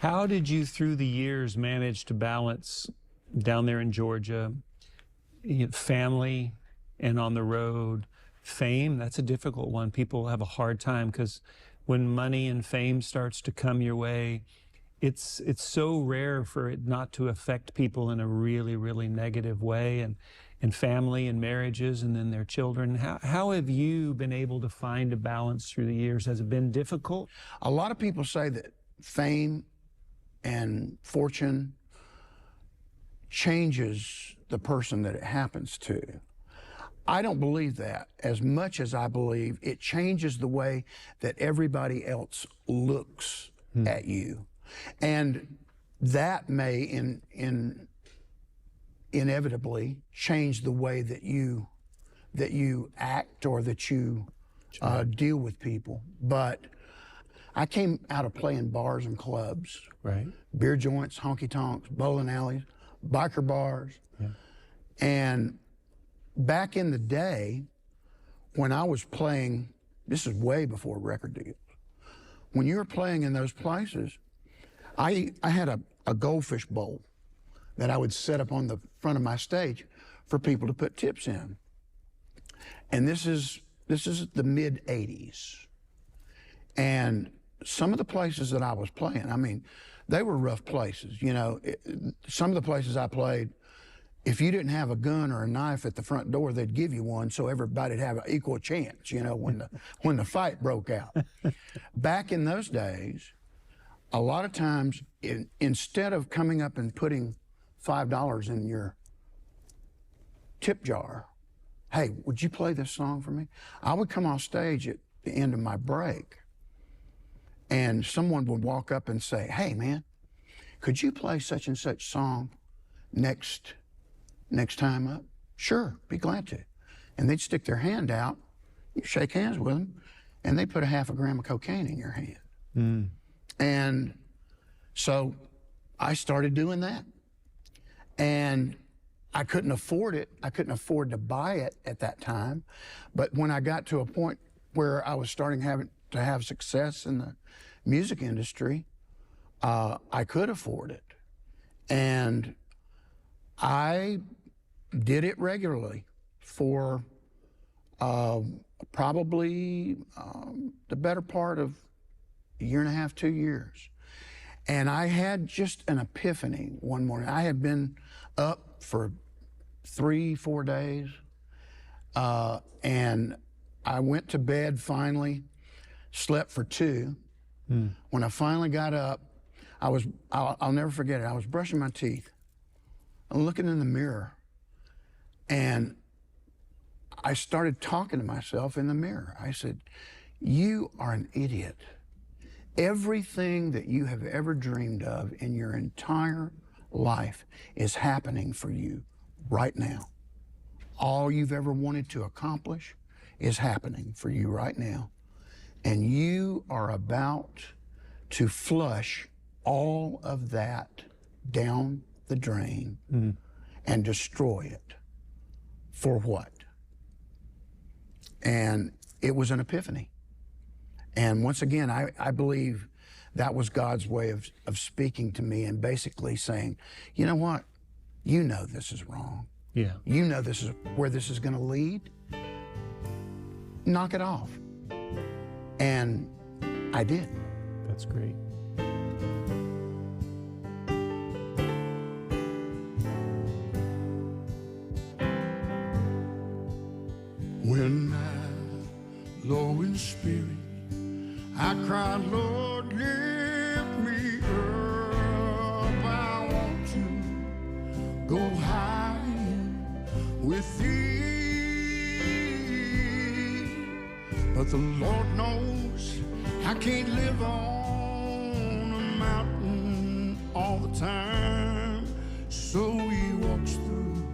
How did you, through the years, manage to balance down there in Georgia, family and on the road, fame? That's a difficult one. People have a hard time because when money and fame starts to come your way, it's so rare for it not to affect people in a really, really negative way, and family and marriages and then their children. How have you been able to find a balance through the years? Has it been difficult? A lot of people say that fame and fortune changes the person that it happens to. I don't believe that as much as I believe it changes the way that everybody else looks at you. And that may inevitably change the way that you act or that you deal with people. But I came out of playing bars and clubs, Right. beer joints, honky tonks, bowling alleys, biker bars. Yeah. And back in the day, when I was playing, this is way before record deals, when you were playing in those places, I had a goldfish bowl that I would set up on the front of my stage for people to put tips in. And this is the mid 80s. And some of the places that I was playing, I mean, they were rough places. You know, some of the places I played, if you didn't have a gun or a knife at the front door, they'd give you one so everybody'd have an equal chance, you know, when the fight broke out. Back in those days, a lot of times, instead of coming up and putting $5 in your tip jar, hey, would you play this song for me? I would come off stage at the end of my break, and someone would walk up and say, hey, man, could you play such and such song next time up? Sure, be glad to. And they'd stick their hand out, you shake hands with them, and they put a half a gram of cocaine in your hand. Mm. And so I started doing that. And I couldn't afford it. I couldn't afford to buy it at that time. But when I got to a point where I was starting to have success in the music industry, I could afford it. And I did it regularly for probably the better part of a year and a half, 2 years. And I had just an epiphany one morning. I had been up for 3-4 days, and I went to bed finally, slept for 2. When I finally got up, I'll never forget it, I was brushing my teeth. I'm looking in the mirror, and I started talking to myself in the mirror. I said, you are an idiot. Everything that you have ever dreamed of in your entire life is happening for you right now. All you've ever wanted to accomplish is happening for you right now. And you are about to flush all of that down the drain and destroy it. For what? And it was an epiphany. And once again, I believe that was God's way of speaking to me and basically saying, you know what? You know this is wrong. Yeah. You know this is where this is going to lead. Knock it off. And I did. That's great. When I'm low in spirit, I cried, Lord, lift me up. I want to go high with thee. But the Lord knows I can't live on a mountain all the time. So he walks through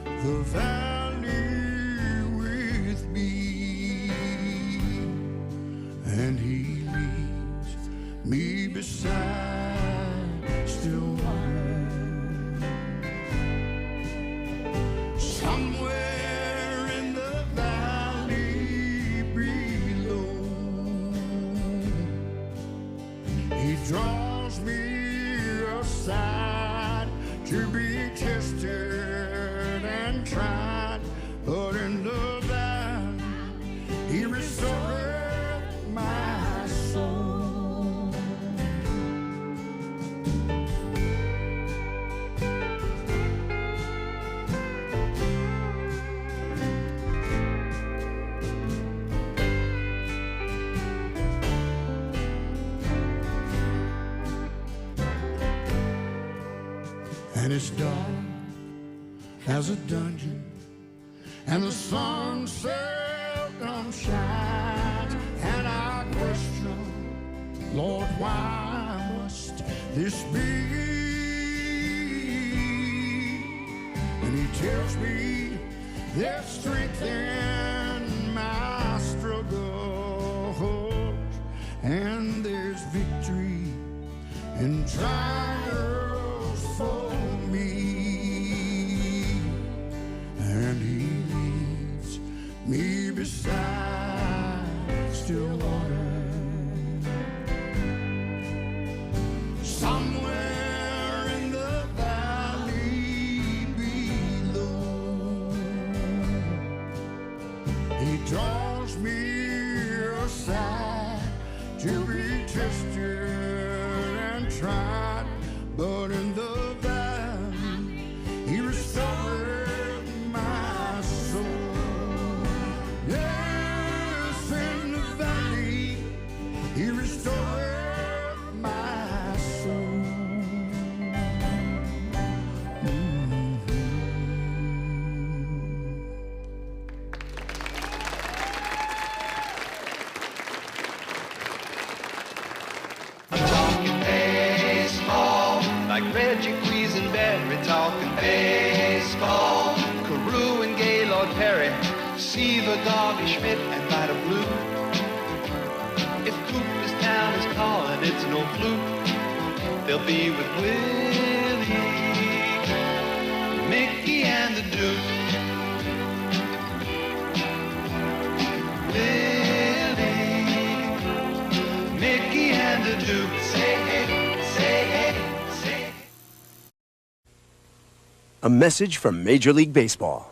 the valley with me, and he leads me beside still waters. Somewhere in the valley below, he draws me side to be tested and tried, but in the valley he restored my soul. And it's dark as a dungeon, and the sun seldom shines, and I question, Lord, why must this be? And he tells me there's strength in my struggles, and there's victory in trials for me. And he leads me beside still water, somewhere in the valley below. He draws me aside to be tested and tried, but in the valley he restored my soul. Yes, in the valley he restored my soul. Like Reggie Quisenberry talking baseball. Carew and Gaylord Perry, Seaver, Garvey, Schmidt, and Vida Blue. If Cooperstown is calling, it's no fluke. They'll be with Willie, Mickey, and the Duke. Willie, Mickey, and the Duke. Say hey, say hey. A message from Major League Baseball.